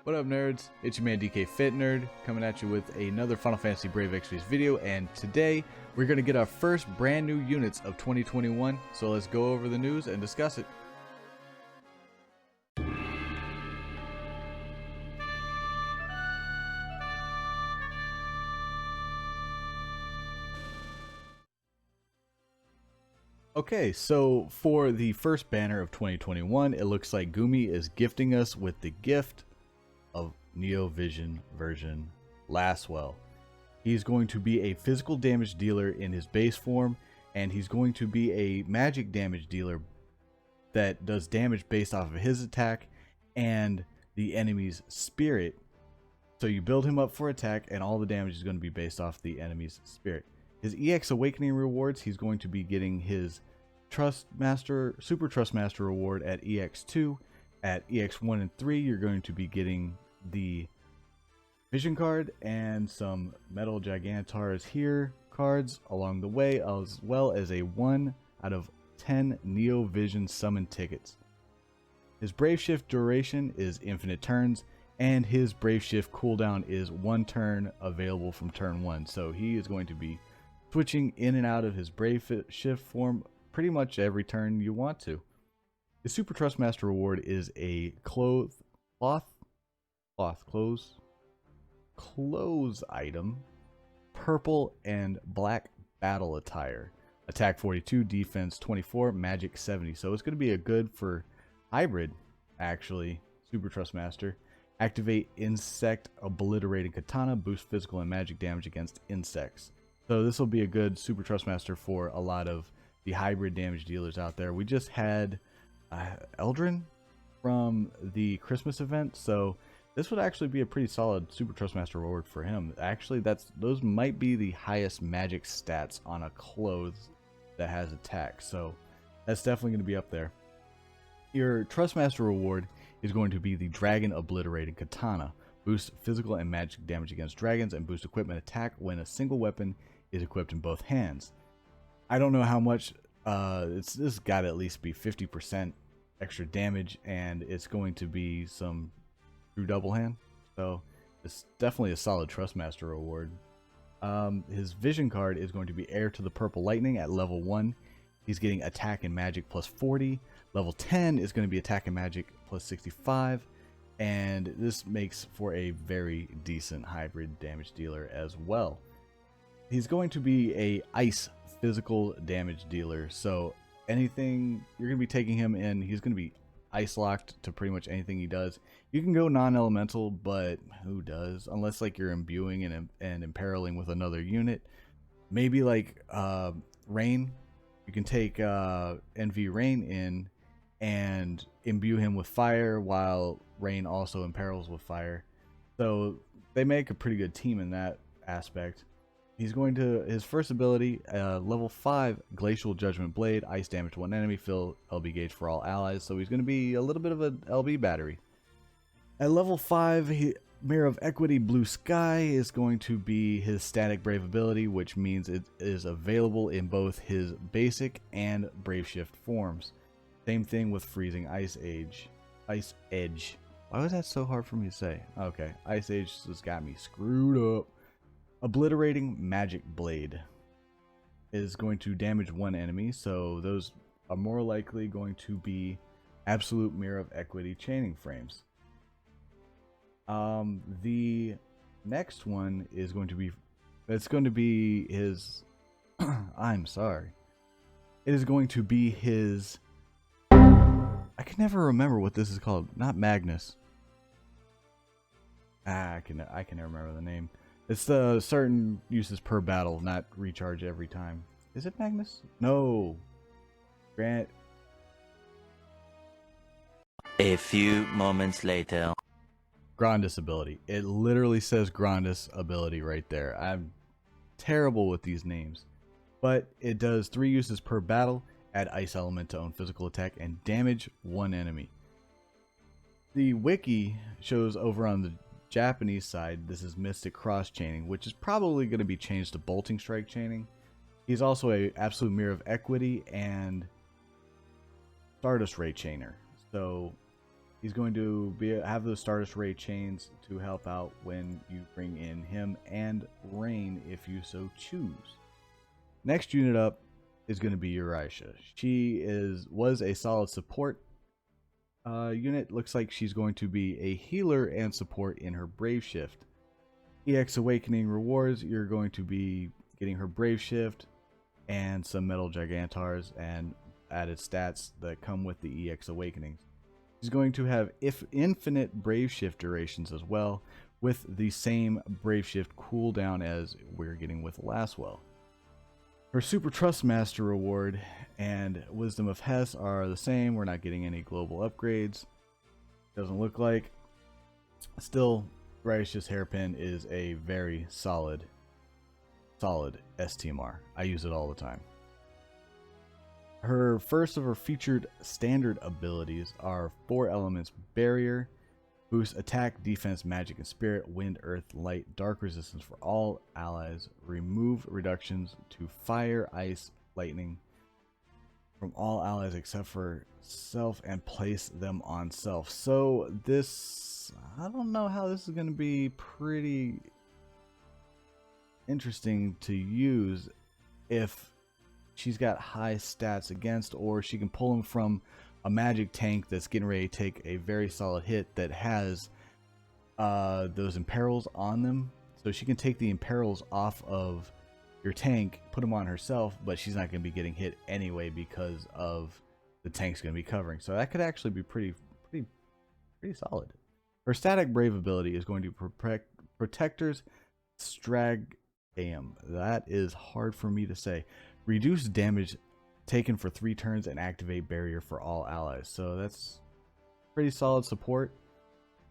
What up, nerds? It's your man DK Fit Nerd coming at you with another Final Fantasy Brave Exvius video, and today we're going to get our first brand new units of 2021, so let's go over the news and discuss it. Okay, so for the first banner of 2021, it looks like Gumi is gifting us with the gift of Vision Lasswell. He's going to be a physical damage dealer in his base form, and he's going to be a magic damage dealer that does damage based off of his attack and the enemy's spirit. So you build him up for attack, and all the damage is going to be based off the enemy's spirit. His EX Awakening rewards, he's going to be getting his Super Trust Master reward at EX2. At EX1 and 3, you're going to be getting the Vision card and some Metal Gigantars here cards along the way, as well as a 1 out of 10 Neo Vision summon tickets. His Brave Shift duration is infinite turns, and his Brave Shift cooldown is 1 turn available from turn 1. So he is going to be switching in and out of his Brave Shift form pretty much every turn you want to. The Super Trust Master reward is a clothes item, purple and black battle attire, attack 42, defense 24, magic 70. So it's going to be a good for hybrid, actually. Super Trust Master. Activate insect obliterating katana, boost physical and magic damage against insects. So this will be a good Super Trust Master for a lot of the hybrid damage dealers out there. We just had Eldrin from the Christmas event, so this would actually be a pretty solid Super Trust Master reward for him. Actually, those might be the highest magic stats on a clothes that has attack, so that's definitely going to be up there. Your Trust Master reward is going to be the Dragon Obliterating Katana. Boost physical and magic damage against dragons, and boost equipment attack when a single weapon is equipped in both hands. I don't know how much, this got to at least be 50% extra damage, and it's going to be some true double hand. So it's definitely a solid Trust Master reward. His Vision card is going to be Heir to the Purple Lightning at level 1. He's getting attack and magic plus 40. Level 10 is going to be attack and magic plus 65. And this makes for a very decent hybrid damage dealer as well. He's going to be a ice physical damage dealer. So anything, you're going to be taking him in, he's going to be ice locked to pretty much anything he does. You can go non-elemental, but who does? Unless like you're imbuing and imperiling with another unit. Maybe like Rain. You can take NV Rain in and imbue him with fire while Rain also imperils with fire. So they make a pretty good team in that aspect. He's going to, his first ability, level 5, Glacial Judgment Blade, ice damage to one enemy, fill LB gauge for all allies. So he's going to be a little bit of an LB battery. At level 5, Mirror of Equity Blue Sky is going to be his static Brave ability, which means it is available in both his basic and Brave Shift forms. Same thing with Freezing Ice Edge. Why was that so hard for me to say? Okay, Ice Edge just got me screwed up. Obliterating Magic Blade is going to damage one enemy, so those are more likely going to be Absolute Mirror of Equity chaining frames. The next one is going to be, it's going to be his, I'm sorry. It is going to be his, I can never remember what this is called. Not Magnus. I can never remember the name. It's the certain uses per battle, not recharge every time. Is it Magnus? No. Grant. A few moments later. Grandis ability. It literally says Grandis ability right there. I'm terrible with these names. But it does 3 uses per battle, add ice element to own physical attack, and damage one enemy. The wiki shows over on the Japanese side, this is Mystic Cross chaining, which is probably going to be changed to Bolting Strike chaining. He's also a Absolute Mirror of Equity and Stardust Ray chainer. So He's going to have those Stardust Ray chains to help out when you bring in him and Rain if you so choose. Next unit up is going to be Uraisha. She was a solid support unit. Looks like she's going to be a healer and support in her Brave Shift. EX Awakening rewards, you're going to be getting her Brave Shift and some Metal Gigantars and added stats that come with the EX Awakenings. She's going to have infinite Brave Shift durations as well, with the same Brave Shift cooldown as we're getting with Lasswell. Her Super Trust Master reward and Wisdom of Hess are the same. We're not getting any global upgrades. Doesn't look like. Still, Righteous Hairpin is a very solid STMR. I use it all the time. Her first of her featured standard abilities are 4 elements barrier, boost attack, defense, magic, and spirit, wind, earth, light, dark resistance for all allies, remove reductions to fire, ice, lightning from all allies except for self and place them on self. So this, I don't know how this is going to be pretty interesting to use if she's got high stats against, or she can pull them from a magic tank that's getting ready to take a very solid hit that has those imperils on them. So she can take the imperils off of your tank, put them on herself, but she's not going to be getting hit anyway because of the tank's going to be covering. So that could actually be pretty solid. Her static brave ability is going to protectors stragam. That is hard for me to say. Reduce damage taken for 3 turns and activate barrier for all allies. So that's pretty solid support.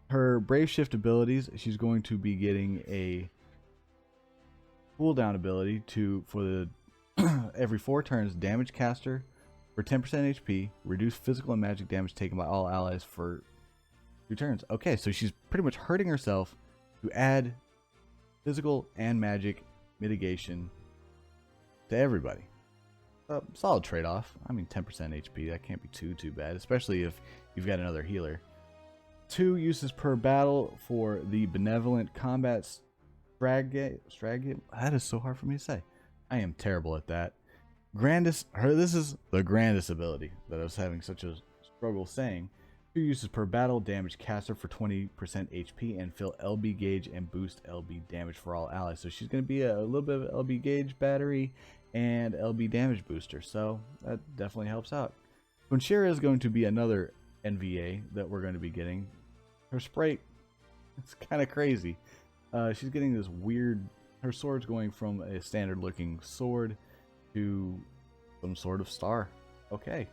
Her Brave Shift abilities, she's going to be getting a cooldown ability for the every 4 turns damage caster for 10% HP, reduce physical and magic damage taken by all allies for 2 turns. Okay, so she's pretty much hurting herself to add physical and magic mitigation to everybody. Solid trade-off. I mean, 10% HP, that can't be too bad, especially if you've got another healer. 2 uses per battle for the Benevolent Combat Stragam. That is so hard for me to say. I am terrible at that. This is the grandest ability that I was having such a struggle saying. 2 uses per battle, damage caster for 20% HP, and fill LB gauge and boost LB damage for all allies. So she's going to be a little bit of LB gauge battery and LB damage booster. So that definitely helps out. Quinshira is going to be another NVA that we're going to be getting. Her sprite, it's kind of crazy. She's getting this weird, her sword's going from a standard looking sword to some sort of star. Okay.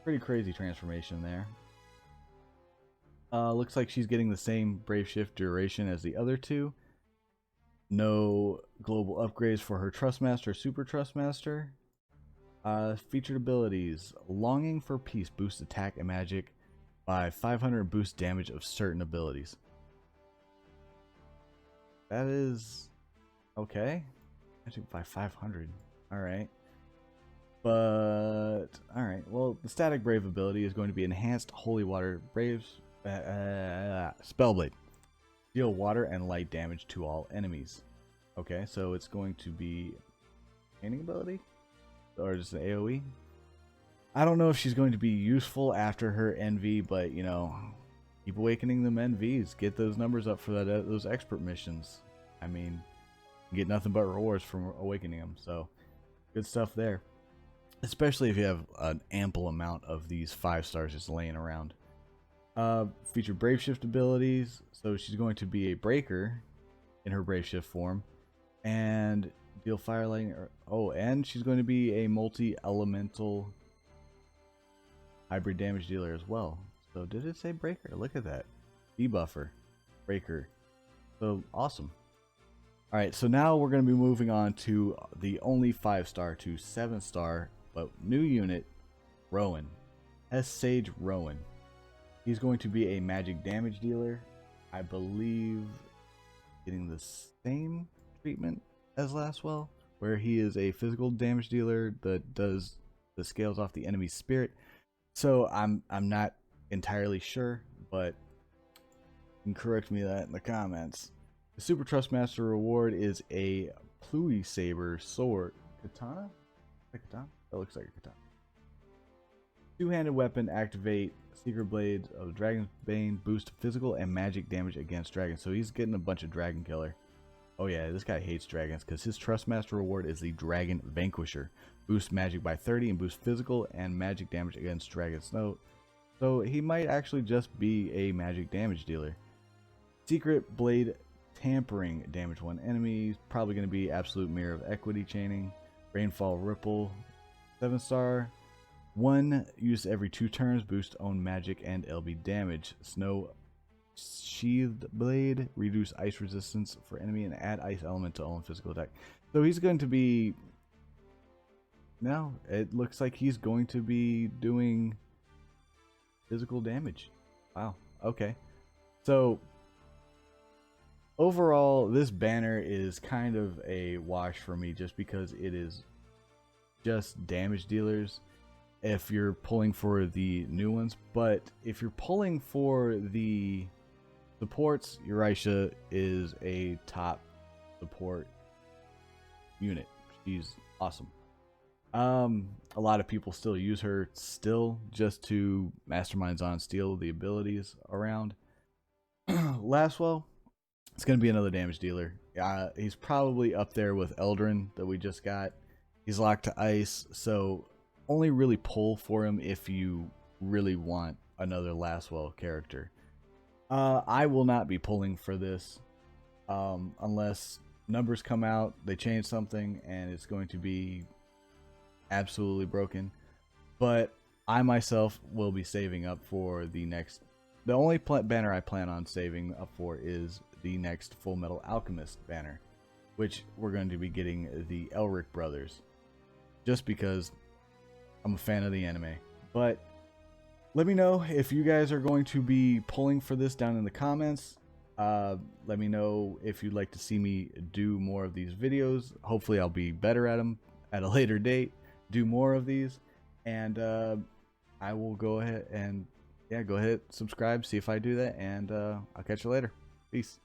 Pretty crazy transformation there. Looks like she's getting the same Brave Shift duration as the other 2. No global upgrades for her Trustmaster, Super Trustmaster. Featured abilities: Longing for Peace, boost attack and magic by 500, boost damage of certain abilities. That is okay. Magic by 500. All right. But alright, well, the static brave ability is going to be enhanced holy water braves spellblade. Deal water and light damage to all enemies. Okay, so it's going to be painting ability or just an AoE. I don't know if she's going to be useful after her NV, but you know, keep awakening them NVs. Get those numbers up for those expert missions. I mean, you get nothing but rewards from awakening them. So good stuff there. Especially if you have an ample amount of these 5 stars just laying around. Feature Brave Shift abilities. So she's going to be a breaker in her Brave Shift form. And deal fire, lightning. And she's going to be a multi-elemental hybrid damage dealer as well. So did it say breaker? Look at that. Debuffer. Breaker. So awesome. Alright, so now we're going to be moving on to the only 5-star to 7-star. But new unit, Rowen. Hess Sage Rowen. He's going to be a magic damage dealer. I believe getting the same treatment as Lasswell, where he is a physical damage dealer that does the scales off the enemy's spirit. So I'm not entirely sure, but you can correct me that in the comments. The Super Trust Master reward is a Plui Saber sword. Katana? A katana? That looks like a katana. Two-handed weapon, activate Secret Blade of Dragon's Bane, boost physical and magic damage against dragons. So he's getting a bunch of dragon killer. Oh yeah, this guy hates dragons because his Trustmaster reward is the Dragon Vanquisher. Boost magic by 30 and boost physical and magic damage against dragons. So he might actually just be a magic damage dealer. Secret Blade Tampering, damage one enemy. Probably going to be Absolute Mirror of Equity chaining. Rainfall Ripple, 7-star. 1 use every 2 turns, boost own magic and LB damage. Snow Sheathed Blade, reduce ice resistance for enemy and add ice element to own physical attack. So he's going to be... No, it looks like he's going to be doing physical damage. Wow, okay. So overall, this banner is kind of a wash for me just because it is just damage dealers if you're pulling for the new ones. But if you're pulling for the supports, Uraisha is a top support unit. She's awesome. A lot of people still use her just to masterminds on, steal the abilities around. Lasswell, it's going to be another damage dealer. He's probably up there with Eldrin that we just got. He's locked to ice, so only really pull for him if you really want another Lasswell character. I will not be pulling for this unless numbers come out, they change something, and it's going to be absolutely broken. But I myself will be saving up for the next... The only banner I plan on saving up for is the next Full Metal Alchemist banner, which we're going to be getting the Elric brothers, just because I'm a fan of the anime. But let me know if you guys are going to be pulling for this down in the comments. Let me know if you'd like to see me do more of these videos. Hopefully I'll be better at them at a later date, do more of these, and I will go ahead and subscribe, see if I do that, and I'll catch you later. Peace.